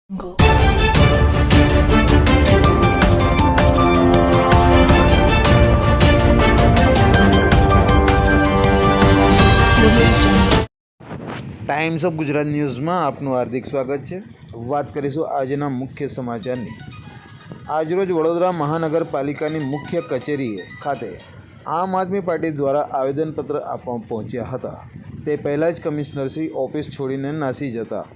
Times of Gujarat ન્યૂઝમાં આપનું હાર્દિક સ્વાગત છે। વાત કરીશું આજના મુખ્ય સમાચારની। આજરોજ વડોદરા મહાનગરપાલિકાની મુખ્ય કચેરીએ ખાતે આમ આદમી પાર્ટી દ્વારા આવેદનપત્ર આપવા પહોંચ્યા હતા। તે પહેલાં જ કમિશનર શ્રી ઓફિસ છોડીને નાસી જતા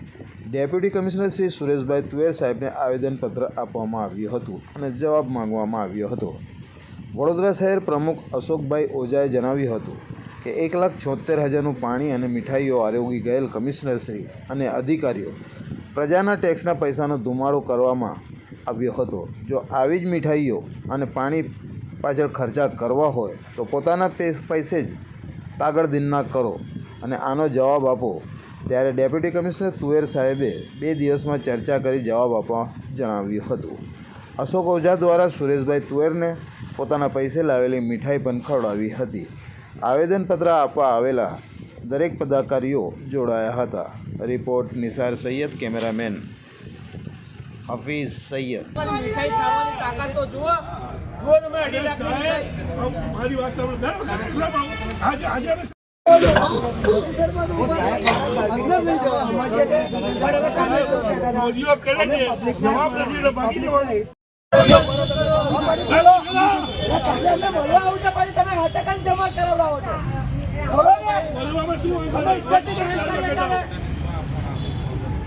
ડેપ્યુટી કમિશનર શ્રી સુરેશભાઈ તુવેર સાહેબને આવેદનપત્ર આપવામાં આવ્યું હતું અને જવાબ માંગવામાં આવ્યો હતો। વડોદરા શહેર પ્રમુખ અશોકભાઈ ઓઝાએ જણાવ્યું હતું કે 1,76,000નું પાણી અને મીઠાઈઓ આરોગી ગયેલ કમિશનરશ્રી અને અધિકારીઓ પ્રજાના ટેક્સના પૈસાનો ધુમાડો કરવામાં આવ્યો હતો। જો આવી જ મીઠાઈઓ અને પાણી પાછળ ખર્ચા કરવા હોય તો પોતાના પૈસે જ તાગડદિન્ના કરો અને આનો જવાબ આપો। ત્યારે ડેપ્યુટી કમિશનર તુવેર સાહેબે 2 દિવસમાં ચર્ચા કરી જવાબ આપવા જણાવ્યું હતું। અશોક ઓઝા દ્વારા સુરેશભાઈ તુવેરને પોતાના પૈસે લાવેલી મીઠાઈ પણ ખવડાવી હતી। આવેદનપત્ર આપવા આવેલા દરેક પદાધિકારીઓ જોડાયા હતા। Report Nisar Sayed, cameraman Hafiz Sayed.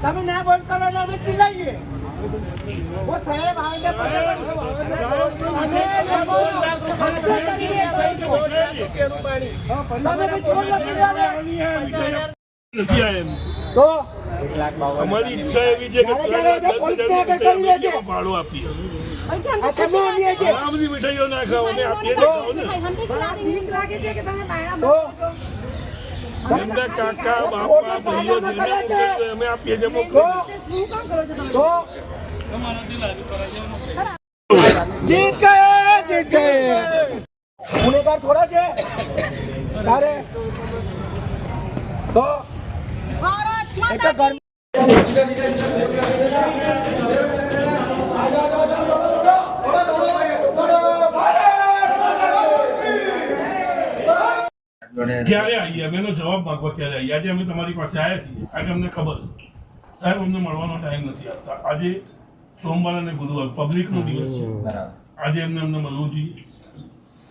તમે ના બોલ કરો ને અમે ચિલ્લાઈએ वो साहेब आगे तो हमारी इच्छा एवी છે કે 10,000 ભાડું આપીએ। બધી મીઠાઈઓ ના ખાઓ ને આપીએ ખાઓ ને। એમના કાકા બાપા ભાઈઓ જેને અમે આપીએ જે મોકલો। जीत गए गुनेगार थोड़ा છે તારે તો એક ઘર ક્યારે આવીએ અમે એનો જવાબ માંગવા ક્યારે આવીએ? આજે અમે તમારી પાસે આવ્યા છીએ આજે અમને ખબર છે સાહેબ અમને મળવાનો ટાઈમ નથી આપતા। આજે સોમવાર અને ગુરુવાર પબ્લિકનો દિવસ છે, આજે અમને મળવું જોઈએ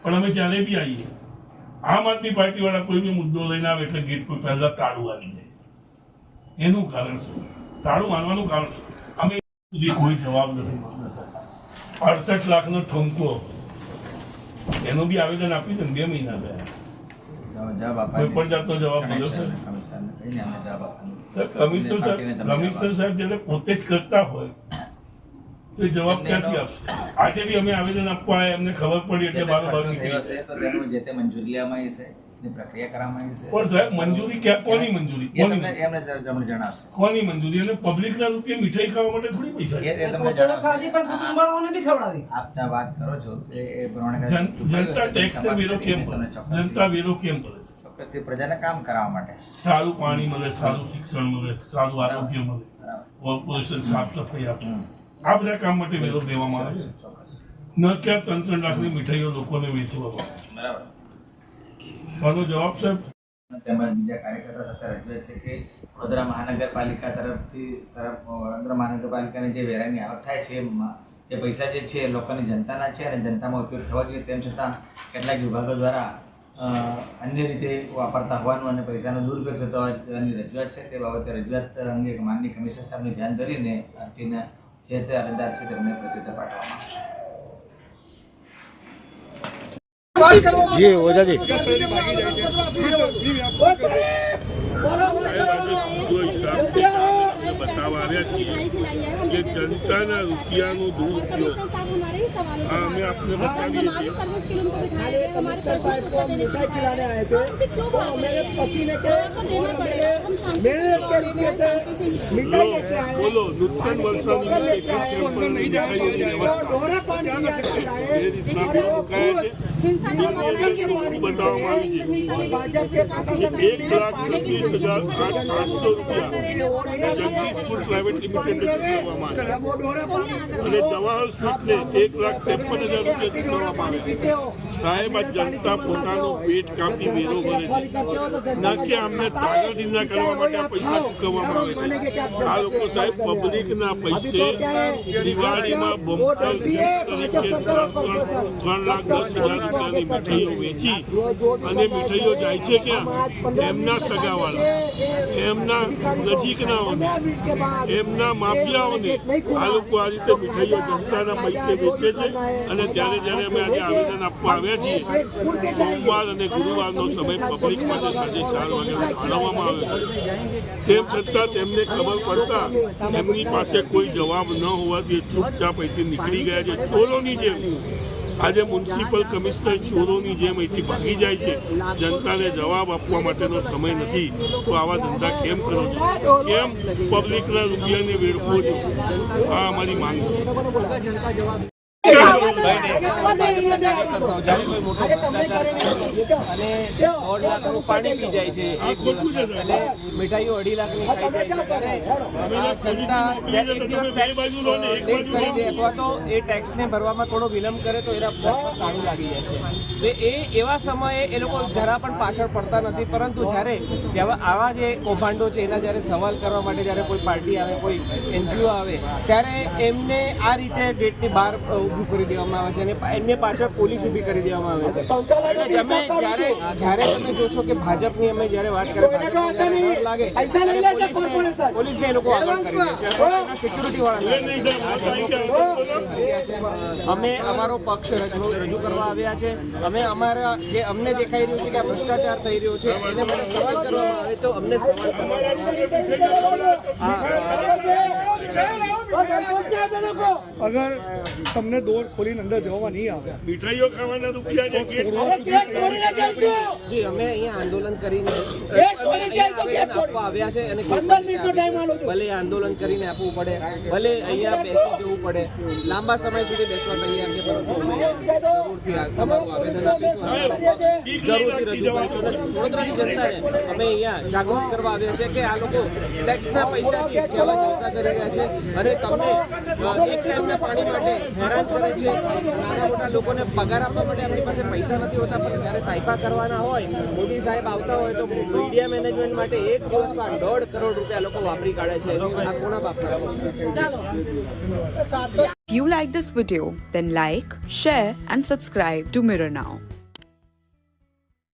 પણ અમે જ્યારે બી આવીએ આમ આદમી પાર્ટી વાળા કોઈ બી મુદ્દો લઈને આવે એટલે ગેટ પર પહેલા તાળું આવી જાય। એનું કારણ શું? તાળું મારવાનું કારણ શું? અમે સુધી કોઈ જવાબ નથી મળતા સાહેબ। 68 લાખનો ઠુમકો એનો બી આવેદન આપી દે 2 મહિના થયા, કોઈ પણ જાતનો જવાબ મળ્યો છે? કમિશનર સાહેબ જ્યારે પોતે જ કરતા હોય તો જવાબ ક્યાંથી આપશે? આજે બી અમે આવેદન આપવા આવ્યા, અમને ખબર પડી એટલે બારોબાર નીકળી ગઈ। મંજૂરી લેવામાં આવી છે, પ્રક્રિયા કરવામાં આવી છે। પણ સાહેબ મંજૂરી ક્યાં? કોની મંજૂરી? જણાવશે કોની મંજૂરી? અને પબ્લિક ના રૂપિયા મીઠાઈ ખાવા માટે થોડી પૈસા આપ વાત કરો છો એ પ્રમાણે જનતા ટેક્સ ને વેરો કેમ ભરે? જનતા વેરો કેમ ભરે? ચોક્કસથી પ્રજાને કામ કરાવવા માટે। સારું પાણી મળે, સારું શિક્ષણ મળે, સારું આરોગ્ય મળે, કોર્પોરેશન સાફ સફાઈ આપે, આ બધા કામ માટે વેરો દેવામાં આવે છે। ન ક્યાં 3-3 લાખની મીઠાઈઓ લોકોને વેચવા બરાબર। આનો જવાબ સાહેબ તેમજ બીજા કાર્યકરો સાથે રજૂઆત છે કે વડોદરા મહાનગરપાલિકા વડોદરા મહાનગરપાલિકાની જે વેરાની આવક થાય છે એ પૈસા જે છે લોકોની જનતાના છે અને જનતામાં ઉપયોગ થવા જોઈએ, તેમ છતાં કેટલાક વિભાગો દ્વારા અન્ય રીતે વાપરતા હોવાનું અને પૈસાનો દુરુપયોગ થતો હોવાની રજૂઆત છે। તે બાબતે રજૂઆત અંગે માનનીય કમિશનર સાહેબને ધ્યાન ધરીને પાર્ટીના જે તે અરજદાર છે તેમને પ્રત્યુત્તર પાઠવવામાં આવશે। જી ઓઝાજી બતાવવા આવ્યા છીએ કે જનતાના રૂપિયાનો દુરુપયોગ અમે આપને બતાવીએ છીએ। બોલો નૂતન વર્ષની એ રીતના મુકાયા છે। બતાવવામાં આવી છે. भाजप के प्रशासन में 1,26,800 રૂપિયા જગદીશ ફૂડ પ્રાઇવેટ લિમિટેડને ચૂકવવામાં આવ્યા અને જવાહર સ્વીટને 1,53,000 રૂપિયા ચૂકવવામાં આવ્યા. સાહેબ, આ જનતા પોતાનું પેટ કાપી વેરો ભરે છે, ના કે અમને તાગલદીના કરવા માટે આ પૈસા ચૂકવવામાં આવે છે. આ લોકો સાહેબ પબ્લિકના પૈસે દિવાળીમાં બમ્પર તરીકે 3,10,000 રૂપિયાની મીઠાઈઓ વેચી અને મીઠાઈઓ જાય છે ક્યાં? એમના સગાવાળા, એમના નજીકનાઓને, એમના માફિયાઓને આ લોકો આ રીતે મીઠાઈઓ જનતાના પૈસે વેચે છે. અને ત્યારે અમે આજે આવેદન આપવા આવ્યા છીએ, સોમવાર અને ગુરુવારનો સમય પબ્લિક માટે સાંજે 4 વાગે ફાળવવામાં આવ્યો છે. તેમ છતાં તેમને ખબર પડતા એમની પાસે કોઈ જવાબ ન હોવાથી ચૂપચાપ અહીંથી નીકળી ગયા છે. ચોરોની જેમ આજે મ્યુનિસિપલ કમિશનર ચોરોની જેમ અહીંથી ભાગી જાય છે. જનતાને જવાબ આપવા માટેનો સમય નથી તો આવા ધંધા કેમ કરો છો? કેમ પબ્લિકના રૂપિયાને વેડફો છો? આ અમારી માંગ છે. અને 1.5 લાખનું પાણી પી જાય છે આ ખોટું છે સાહેબ. અને મીઠાઈઓ 2.5 લાખની ખાઈ જાય છે. ત્યારે આ જનતા એક દિવસ ટેક્સ લેટ કરી દે અથવા તો એ ટેક્સને ભરવામાં થોડો વિલંબ કરે તો એના પર તાળું લાગી જાય છે. તો એ એવા સમયે એ લોકો જરા પણ પાછળ પડતા નથી. પરંતુ જ્યારે આવા જે કૌભાંડો છે એના જ્યારે સવાલ કરવા માટે જ્યારે કોઈ પાર્ટી આવે, કોઈ NGO આવે, ત્યારે એમને આ રીતે ગેટની બહાર ઊભું કરી દેવામાં આવે છે અને એમને પાછળ પોલીસ ઊભી કરી દેવામાં આવે છે. એટલે તમે જ્યારે તમે જોશો કે ભાજપની અમે જ્યારે વાત કરીએ લાગે પોલીસને એ લોકો આગળ કરી દે છે, સિક્યુરિટી વાળા. અમે અમારો પક્ષ રજૂ કરવા આવ્યા છે. અમે અમારા જે અમને દેખાઈ રહ્યું છે કે આ ભ્રષ્ટાચાર થઈ રહ્યો છે એને મને સવાલ કરવામાં આવે તો અમને સવાલ अगर તમને દોર ખોલીને અંદર જવામાં નહીં આવે, મીઠાઈઓ ખાવાના રૂપિયા છે. જી અમે અહીંયા આંદોલન કરીને આપવા આવ્યા છે અને ભલે આંદોલન કરીને આપવું પડે, ભલે અહીંયા બેસી જવું પડે, લાંબા સમય સુધી બેસવા તૈયાર છે, પરંતુ અમે જરૂરથી તમારું આવેદન આપીશું. જરૂરથી રજૂ કરીશું. વડોદરાની જનતાને અમે અહીંયા જાગૃત કરવા આવ્યા છે કે આ લોકો ટેક્સના પૈસાથી કેવા જલસા કરી રહ્યા છે અને તમને એક ટાઈમના પાણી માટે હેરાન કરે છે. નાના મોટા લોકોને પગાર આપવા માટે આપણી પાસે પૈસા નથી હોતા, પણ જ્યારે તાઇપા કરવાના હોય, મોદી સાહેબ આવતા હોય તો મીડિયા મેનેજમેન્ટ માટે એક દિવસમાં 1.5 કરોડ રૂપિયા લોકો વાપરી કાઢે છે. આ કોના બાપના? If you like this video, then like, share and subscribe to Mirror Now.